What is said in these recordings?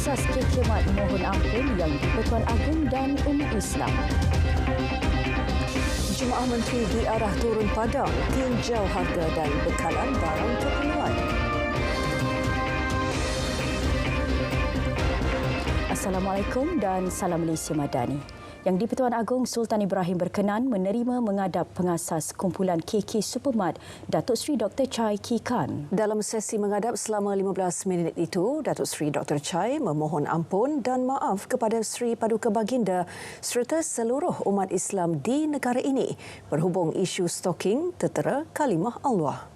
Asas Kekemat mohon ampun yang di-Pertuan Agong dan Umat Islam. Jemaah Menteri diarah turun padang, tinjau harga dan bekalan barang keperluan. Assalamualaikum dan salam Malaysia Madani. Yang di-Pertuan Agong Sultan Ibrahim berkenan menerima mengadap pengasas kumpulan KK Supermart, Datuk Seri Dr. Chai Kee Kan. Dalam sesi mengadap selama 15 minit itu, Datuk Seri Dr. Chai memohon ampun dan maaf kepada Seri Paduka Baginda serta seluruh umat Islam di negara ini berhubung isu stoking tertera kalimah Allah.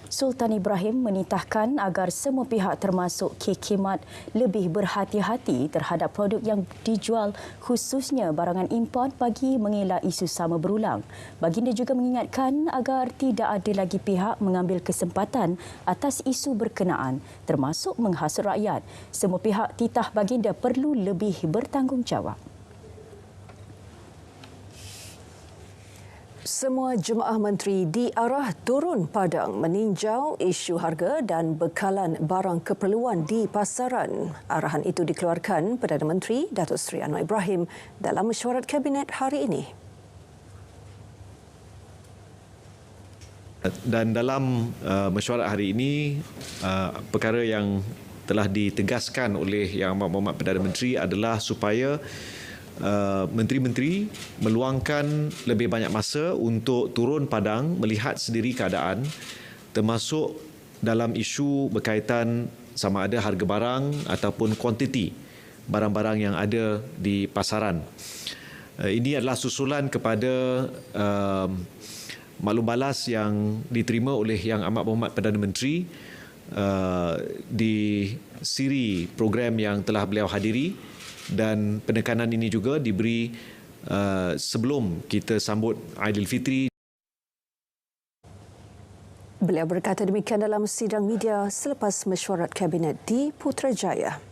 Sultan Ibrahim menitahkan agar semua pihak termasuk Kekemat lebih berhati-hati terhadap produk yang dijual khususnya barangan import bagi mengelak isu sama berulang. Baginda juga mengingatkan agar tidak ada lagi pihak mengambil kesempatan atas isu berkenaan termasuk menghasut rakyat. Semua pihak titah baginda perlu lebih bertanggungjawab. Semua jemaah menteri diarah turun padang meninjau isu harga dan bekalan barang keperluan di pasaran. Arahan itu dikeluarkan Perdana Menteri Datuk Seri Anwar Ibrahim dalam mesyuarat Kabinet hari ini. Dan dalam mesyuarat hari ini, perkara yang telah ditegaskan oleh Yang Amat Berhormat Perdana Menteri adalah supaya menteri-menteri meluangkan lebih banyak masa untuk turun padang melihat sendiri keadaan termasuk dalam isu berkaitan sama ada harga barang ataupun kuantiti barang-barang yang ada di pasaran. Ini adalah susulan kepada maklum balas yang diterima oleh Yang Amat Berhormat Perdana Menteri di siri program yang telah beliau hadiri. Dan penekanan ini juga diberi sebelum kita sambut Aidilfitri. Beliau berkata demikian dalam sidang media selepas mesyuarat Kabinet di Putrajaya.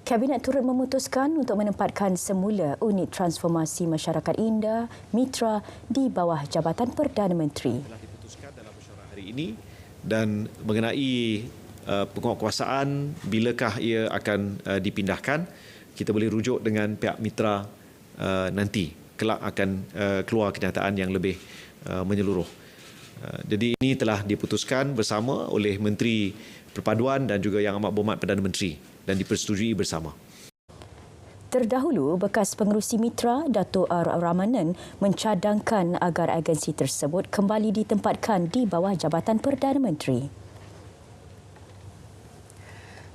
Kabinet turut memutuskan untuk menempatkan semula unit transformasi masyarakat Indah Mitra di bawah Jabatan Perdana Menteri. Telah diputuskan dalam mesyuarat hari ini dan mengenai penguatkuasaan bilakah ia akan dipindahkan, kita boleh rujuk dengan pihak mitra nanti kelak akan keluar kenyataan yang lebih menyeluruh. Jadi ini telah diputuskan bersama oleh Menteri Perpaduan dan juga Yang Amat Berhormat Perdana Menteri dan dipersetujui bersama. Terdahulu, bekas pengerusi mitra Dato' R. Ramanan mencadangkan agar agensi tersebut kembali ditempatkan di bawah Jabatan Perdana Menteri.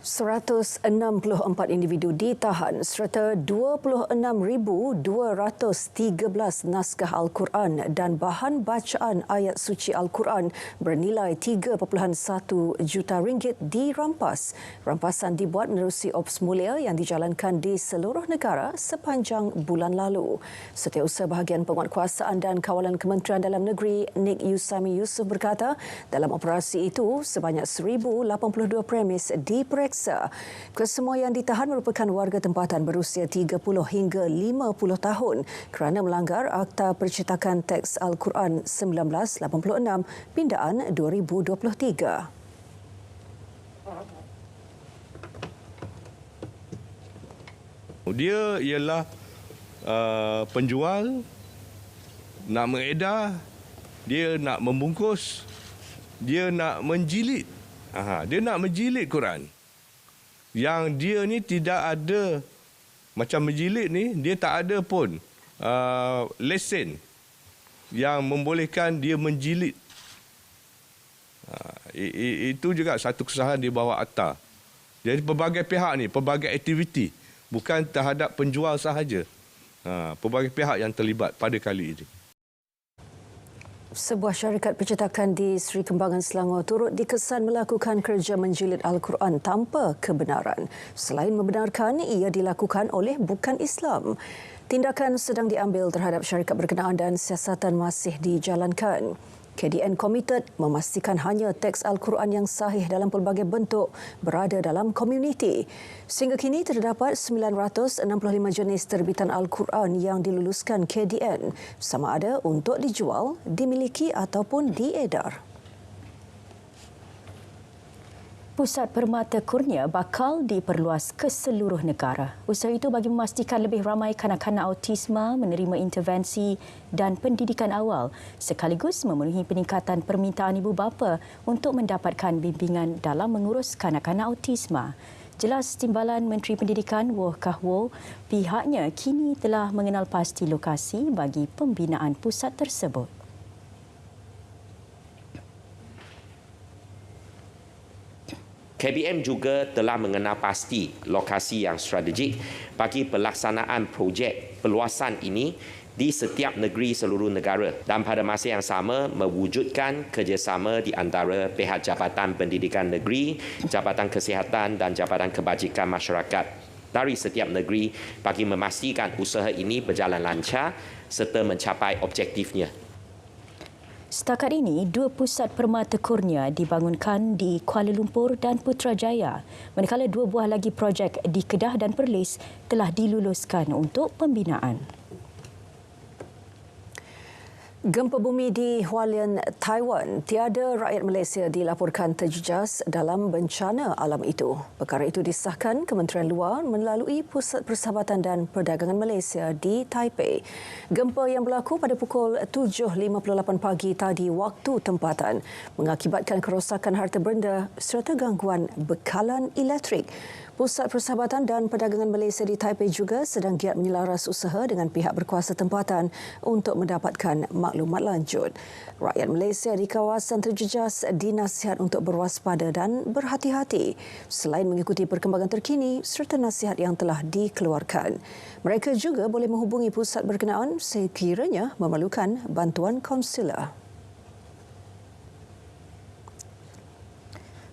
164 individu ditahan serta 26,213 naskah Al-Quran dan bahan bacaan ayat suci Al-Quran bernilai 3.1 juta ringgit dirampas. Rampasan dibuat menerusi ops mulia yang dijalankan di seluruh negara sepanjang bulan lalu. Setiausaha Bahagian Penguatkuasaan dan Kawalan Kementerian Dalam Negeri Nik Yusami Yusof berkata, dalam operasi itu sebanyak 1,082 premis diperiksa. Kesemua yang ditahan merupakan warga tempatan berusia 30 hingga 50 tahun kerana melanggar Akta Percetakan Teks Al-Quran 1986 pindaan 2023. Dia ialah penjual, nak mengedar, dia nak membungkus, dia nak menjilid. Dia nak menjilid Quran. Yang dia ni tidak ada, macam menjilid ni, dia tak ada pun lesen yang membolehkan dia menjilid. Itu juga satu kesalahan di bawah akta. Jadi pelbagai pihak ni, pelbagai aktiviti, bukan terhadap penjual sahaja. Pelbagai pihak yang terlibat pada kali ini. Sebuah syarikat percetakan di Seri Kembangan Selangor turut dikesan melakukan kerja menjilid Al-Quran tanpa kebenaran. Selain membenarkan, ia dilakukan oleh bukan Islam. Tindakan sedang diambil terhadap syarikat berkenaan dan siasatan masih dijalankan. KDN komited memastikan hanya teks Al-Quran yang sahih dalam pelbagai bentuk berada dalam komuniti. Sehingga kini terdapat 965 jenis terbitan Al-Quran yang diluluskan KDN, sama ada untuk dijual, dimiliki ataupun diedar. Pusat Permata Kurnia bakal diperluas ke seluruh negara. Usaha itu bagi memastikan lebih ramai kanak-kanak autisma menerima intervensi dan pendidikan awal sekaligus memenuhi peningkatan permintaan ibu bapa untuk mendapatkan bimbingan dalam mengurus kanak-kanak autisma. Jelas Timbalan Menteri Pendidikan Woh Kah Woh, pihaknya kini telah mengenal pasti lokasi bagi pembinaan pusat tersebut. KBM juga telah mengenal pasti lokasi yang strategik bagi pelaksanaan projek perluasan ini di setiap negeri seluruh negara dan pada masa yang sama mewujudkan kerjasama di antara pihak Jabatan Pendidikan Negeri, Jabatan Kesihatan dan Jabatan Kebajikan Masyarakat dari setiap negeri bagi memastikan usaha ini berjalan lancar serta mencapai objektifnya. Setakat ini, 2 pusat permata kurnia dibangunkan di Kuala Lumpur dan Putrajaya, manakala 2 buah lagi projek di Kedah dan Perlis telah diluluskan untuk pembinaan. Gempa bumi di Hualien, Taiwan. Tiada rakyat Malaysia dilaporkan terjejas dalam bencana alam itu. Perkara itu disahkan Kementerian Luar melalui Pusat Persahabatan dan Perdagangan Malaysia di Taipei. Gempa yang berlaku pada pukul 7.58 pagi tadi waktu tempatan mengakibatkan kerosakan harta benda serta gangguan bekalan elektrik. Pusat Persahabatan dan Perdagangan Malaysia di Taipei juga sedang giat menyelaras usaha dengan pihak berkuasa tempatan untuk mendapatkan maklumat lanjut. Rakyat Malaysia di kawasan terjejas dinasihat untuk berwaspada dan berhati-hati selain mengikuti perkembangan terkini serta nasihat yang telah dikeluarkan. Mereka juga boleh menghubungi pusat berkenaan sekiranya memerlukan bantuan konsular.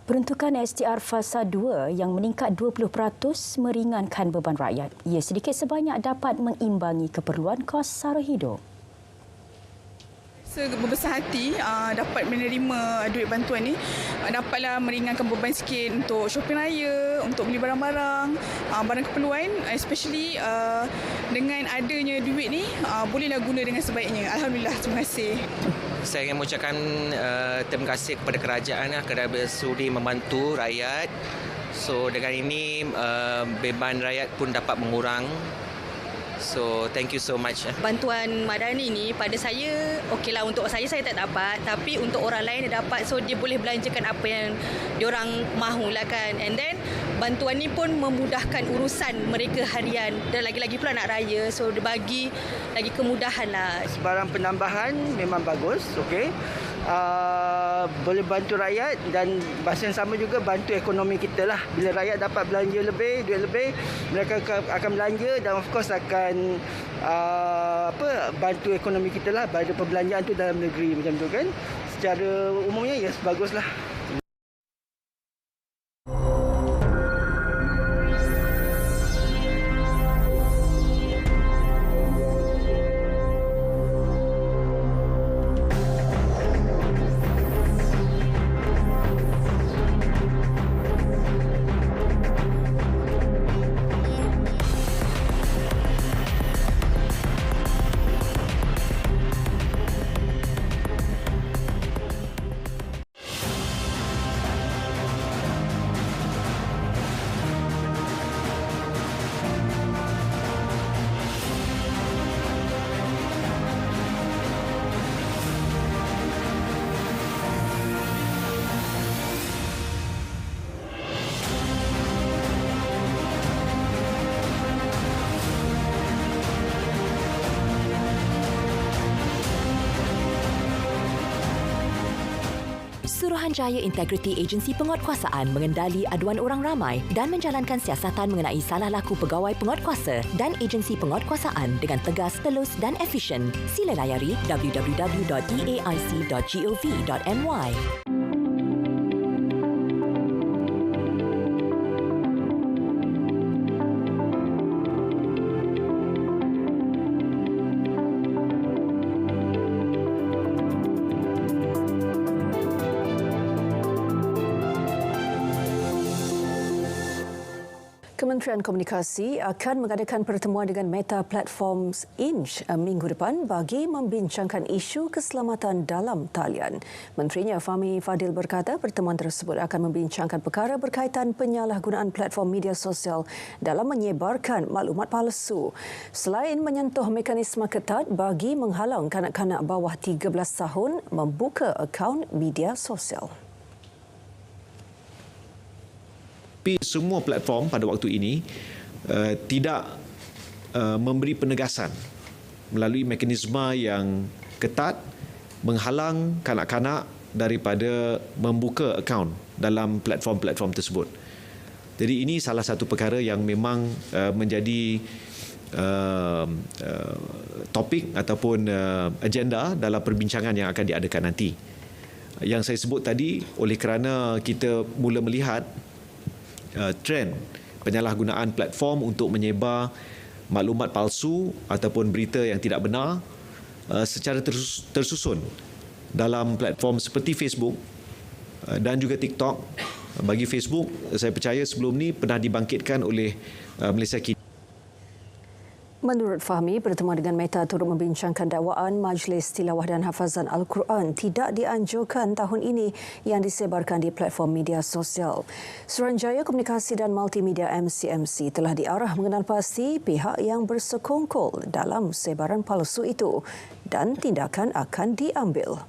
Peruntukan SDR Fasa 2 yang meningkat 20% meringankan beban rakyat. Ia sedikit sebanyak dapat mengimbangi keperluan kos sara hidup. Berbesar hati dapat menerima duit bantuan ni, dapatlah meringankan beban sikit untuk shopping raya, untuk beli barang-barang, barang keperluan, especially dengan adanya duit ni bolehlah guna dengan sebaiknya. Alhamdulillah, terima kasih. Saya ingin mengucapkan terima kasih kepada kerajaan kerana bersudi membantu rakyat. So dengan ini beban rakyat pun dapat mengurang. So thank you so much. Bantuan Madani ni pada saya okeylah, untuk saya tak dapat, tapi untuk orang lain dia dapat, so dia boleh belanjakan apa yang diorang mahulah kan. And then bantuan ni pun memudahkan urusan mereka harian dan lagi-lagi pula nak raya, so dia bagi lagi kemudahan lah. Sebarang penambahan memang bagus, okey. Boleh bantu rakyat dan masa yang sama juga bantu ekonomi kita lah. Bila rakyat dapat belanja lebih, duit lebih, mereka akan belanja dan of course akan bantu ekonomi kita lah. Bantu perbelanjaan tu dalam negeri macam tu kan. Secara umumnya yes, baguslah. Suruhanjaya Integriti Agensi Penguatkuasaan mengendali aduan orang ramai dan menjalankan siasatan mengenai salah laku pegawai penguatkuasa dan agensi penguatkuasaan dengan tegas, telus dan efisien. Sila layari www.eaic.gov.my. Kementerian Komunikasi akan mengadakan pertemuan dengan Meta Platforms Inc. minggu depan bagi membincangkan isu keselamatan dalam talian. Menterinya Fahmi Fadil berkata pertemuan tersebut akan membincangkan perkara berkaitan penyalahgunaan platform media sosial dalam menyebarkan maklumat palsu. Selain menyentuh mekanisme ketat bagi menghalang kanak-kanak bawah 13 tahun membuka akaun media sosial. Tapi semua platform pada waktu ini tidak memberi penegasan melalui mekanisme yang ketat menghalang kanak-kanak daripada membuka akaun dalam platform-platform tersebut. Jadi ini salah satu perkara yang memang menjadi topik ataupun agenda dalam perbincangan yang akan diadakan nanti. Yang saya sebut tadi, oleh kerana kita mula melihat trend penyalahgunaan platform untuk menyebar maklumat palsu ataupun berita yang tidak benar secara tersusun dalam platform seperti Facebook dan juga TikTok. Bagi Facebook, saya percaya sebelum ni pernah dibangkitkan oleh Malaysia Kini. Menurut Fahmi, pertemuan dengan Meta turut membincangkan dakwaan Majlis Tilawah dan Hafazan Al-Quran tidak dianjurkan tahun ini yang disebarkan di platform media sosial. Suruhanjaya Komunikasi dan Multimedia MCMC telah diarah mengenal pasti pihak yang bersekongkol dalam sebaran palsu itu dan tindakan akan diambil.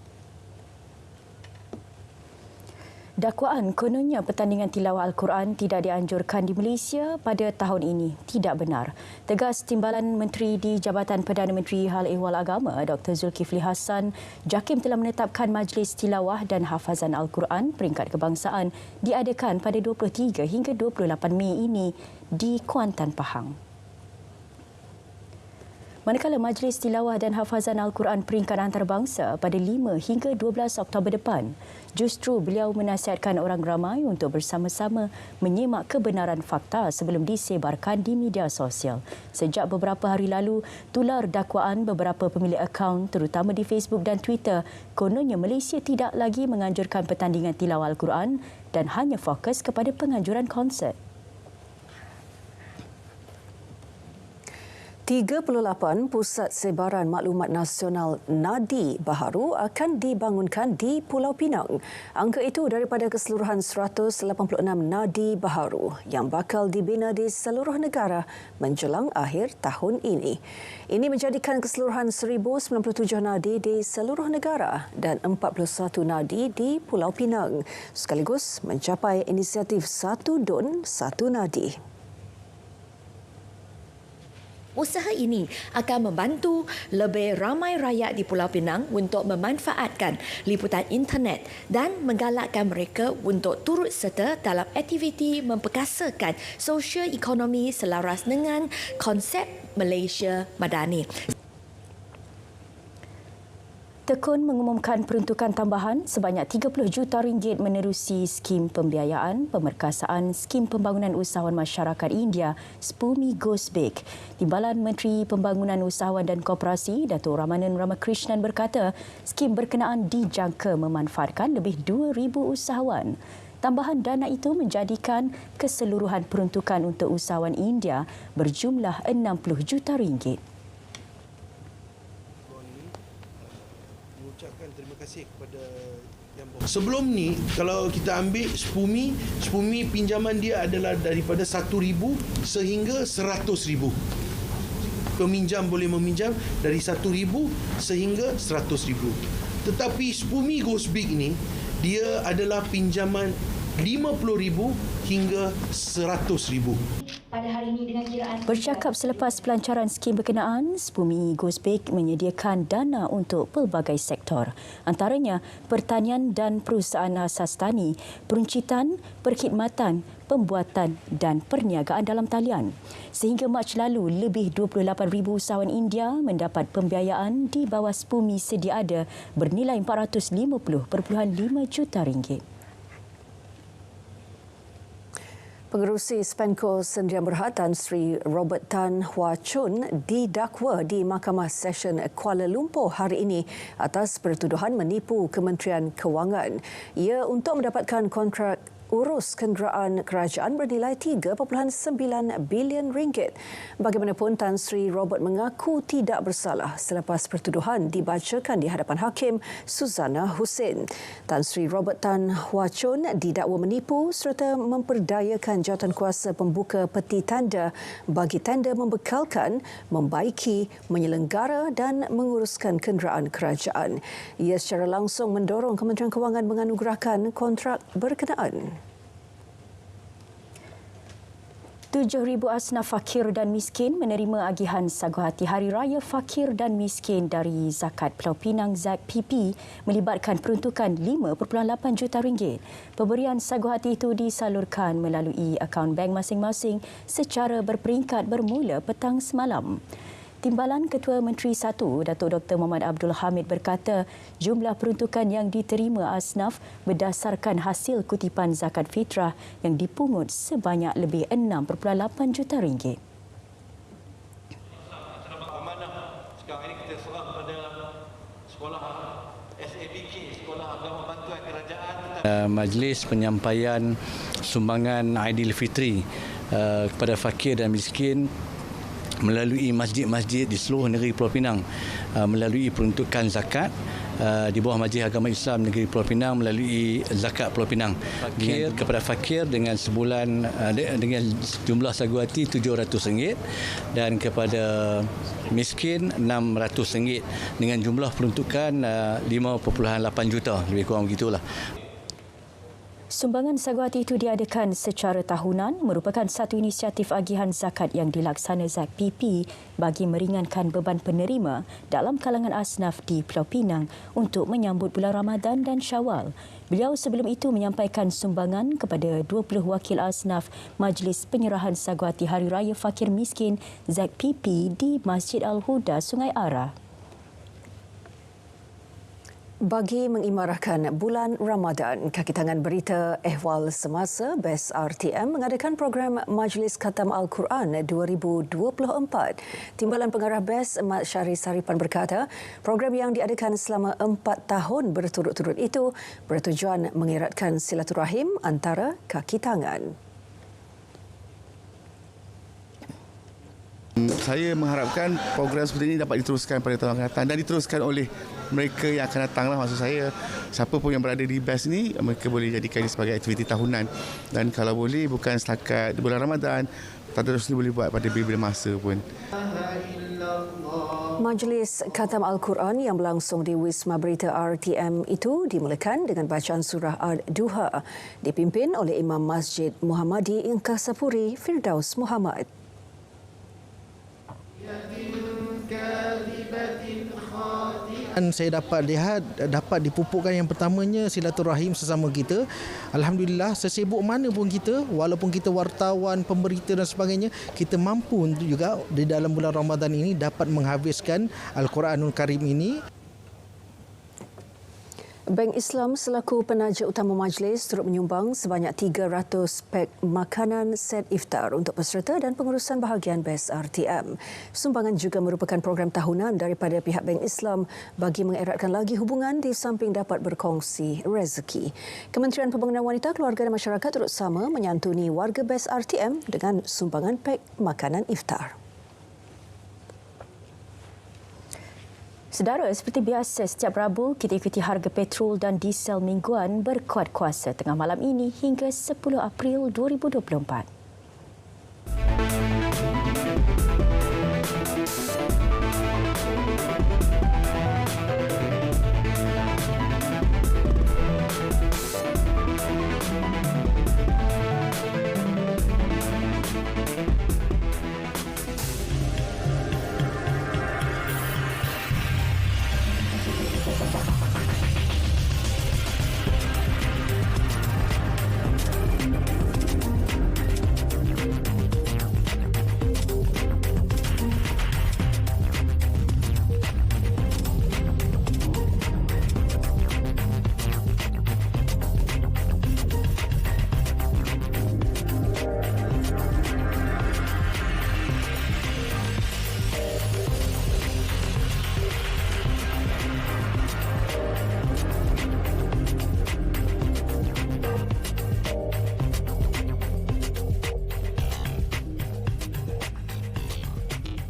Dakwaan kononnya pertandingan tilawah Al-Quran tidak dianjurkan di Malaysia pada tahun ini tidak benar. Tegas Timbalan Menteri di Jabatan Perdana Menteri Hal Ehwal Agama Dr. Zulkifli Hassan, JAKIM telah menetapkan Majlis Tilawah dan Hafazan Al-Quran peringkat kebangsaan diadakan pada 23 hingga 28 Mei ini di Kuantan, Pahang. Manakala Majlis Tilawah dan Hafazan Al-Quran peringkat antarabangsa pada 5 hingga 12 Oktober depan, justru beliau menasihatkan orang ramai untuk bersama-sama menyimak kebenaran fakta sebelum disebarkan di media sosial. Sejak beberapa hari lalu, tular dakwaan beberapa pemilik akaun terutama di Facebook dan Twitter, kononnya Malaysia tidak lagi menganjurkan pertandingan tilawah Al-Quran dan hanya fokus kepada penganjuran konsert. 38 pusat sebaran maklumat nasional Nadi baharu akan dibangunkan di Pulau Pinang. Angka itu daripada keseluruhan 186 Nadi baharu yang bakal dibina di seluruh negara menjelang akhir tahun ini. Ini menjadikan keseluruhan 1097 Nadi di seluruh negara dan 41 Nadi di Pulau Pinang, sekaligus mencapai inisiatif Satu Dun, Satu Nadi. Usaha ini akan membantu lebih ramai rakyat di Pulau Pinang untuk memanfaatkan liputan internet dan menggalakkan mereka untuk turut serta dalam aktiviti memperkasakan sosial ekonomi selaras dengan konsep Malaysia Madani. Tekun mengumumkan peruntukan tambahan sebanyak 30 juta ringgit menerusi skim pembiayaan pemerkasaan skim pembangunan usahawan masyarakat India SPUMI Goes Big. Timbalan Menteri Pembangunan Usahawan dan Koperasi Datuk Ramanan Ramakrishnan berkata skim berkenaan dijangka memanfaatkan lebih 2,000 usahawan. Tambahan dana itu menjadikan keseluruhan peruntukan untuk usahawan India berjumlah 60 juta ringgit. Terima kasih kepada sebelum ni kalau kita ambil SPUMI pinjaman dia adalah daripada 1,000 sehingga 100,000. Peminjam boleh meminjam dari 1,000 sehingga 100,000. Tetapi SPUMI Goes Big ni dia adalah pinjaman 50,000 hingga 100,000. Pada hari ini dengan kiraan bercakap selepas pelancaran skim berkenaan, SPUMI Goes Big menyediakan dana untuk pelbagai sektor, antaranya pertanian dan perusahaan asas tani, peruncitan, perkhidmatan, pembuatan dan perniagaan dalam talian. Sehingga Mac lalu, lebih 28,000 usahawan India mendapat pembiayaan di bawah SPUMI sedia ada bernilai 450.5 juta ringgit. Pengerusi Spenco Sdn Bhd Tan Sri Robert Tan Hwa Chun didakwa di Mahkamah Session Kuala Lumpur hari ini atas pertuduhan menipu Kementerian Kewangan. Ia untuk mendapatkan kontrak urus kenderaan kerajaan bernilai 3.9 bilion ringgit. Bagaimanapun, Tan Sri Robert mengaku tidak bersalah selepas pertuduhan dibacakan di hadapan Hakim Suzana Hussein. Tan Sri Robert Tan Hwa Chun didakwa menipu serta memperdayakan jawatankuasa pembuka peti tanda bagi tanda membekalkan, membaiki, menyelenggara dan menguruskan kenderaan kerajaan. Ia secara langsung mendorong Kementerian Kewangan menganugerahkan kontrak berkenaan. 7,000 asnaf fakir dan miskin menerima agihan sagu hati Hari Raya Fakir dan Miskin dari Zakat Pulau Pinang ZPP melibatkan peruntukan 5.8 juta ringgit. Pemberian sagu hati itu disalurkan melalui akaun bank masing-masing secara berperingkat bermula petang semalam. Timbalan Ketua Menteri 1, Datuk Dr. Muhammad Abdul Hamid berkata jumlah peruntukan yang diterima asnaf berdasarkan hasil kutipan zakat fitrah yang dipungut sebanyak lebih 6.8 juta ringgit. Sekarang ini kita serah kepada sekolah SABK, Sekolah Agama Bantuan Kerajaan. Majlis penyampaian sumbangan Aidilfitri kepada fakir dan miskin melalui masjid-masjid di seluruh negeri Pulau Pinang, melalui peruntukan zakat di bawah Majlis Agama Islam Negeri Pulau Pinang melalui zakat Pulau Pinang kepada fakir dengan sebulan dengan jumlah sagu hati RM700 dan kepada miskin RM600 dengan jumlah peruntukan 5.8 juta, lebih kurang begitulah. Sumbangan sagu hati itu diadakan secara tahunan merupakan satu inisiatif agihan zakat yang dilaksana ZPP bagi meringankan beban penerima dalam kalangan asnaf di Pulau Pinang untuk menyambut bulan Ramadan dan Syawal. Beliau sebelum itu menyampaikan sumbangan kepada 20 wakil asnaf Majlis Penyerahan Sagu Hati Hari Raya Fakir Miskin ZPP di Masjid Al-Huda, Sungai Ara. Bagi mengimarahkan bulan Ramadan, Kaki Tangan Berita Ehwal Semasa BES RTM mengadakan program Majlis Khatam Al-Quran 2024. Timbalan Pengarah BES Mat Syahri Saripan berkata, program yang diadakan selama 4 tahun berturut-turut itu bertujuan mengeratkan silaturahim antara kaki tangan. Saya mengharapkan program seperti ini dapat diteruskan pada tahun akan datang dan diteruskan oleh mereka yang akan datang lah. Maksud saya, siapa pun yang berada di BES ni, mereka boleh jadikan ini sebagai aktiviti tahunan. Dan kalau boleh, bukan setakat di bulan Ramadan, terus boleh buat pada bila-bila masa pun. Majlis Khatam Al-Quran yang berlangsung di Wisma Berita RTM itu dimulakan dengan bacaan surah Ad-Duha, dipimpin oleh Imam Masjid Muhammadi Ingkasapuri Firdaus Muhammad. Saya dapat lihat, dapat dipupukkan yang pertamanya silaturahim sesama kita. Alhamdulillah, sesibuk mana pun kita, walaupun kita wartawan, pemberita dan sebagainya, kita mampu juga di dalam bulan Ramadan ini dapat menghabiskan Al-Quranul Karim ini. Bank Islam selaku penaja utama majlis turut menyumbang sebanyak 300 pek makanan set iftar untuk peserta dan pengurusan bahagian BES RTM. Sumbangan juga merupakan program tahunan daripada pihak Bank Islam bagi mengeratkan lagi hubungan di samping dapat berkongsi rezeki. Kementerian Pembangunan Wanita, Keluarga dan Masyarakat turut sama menyantuni warga BES RTM dengan sumbangan pek makanan iftar. Sedara, seperti biasa setiap Rabu, kita ikuti harga petrol dan diesel mingguan berkuat kuasa tengah malam ini hingga 10 April 2024.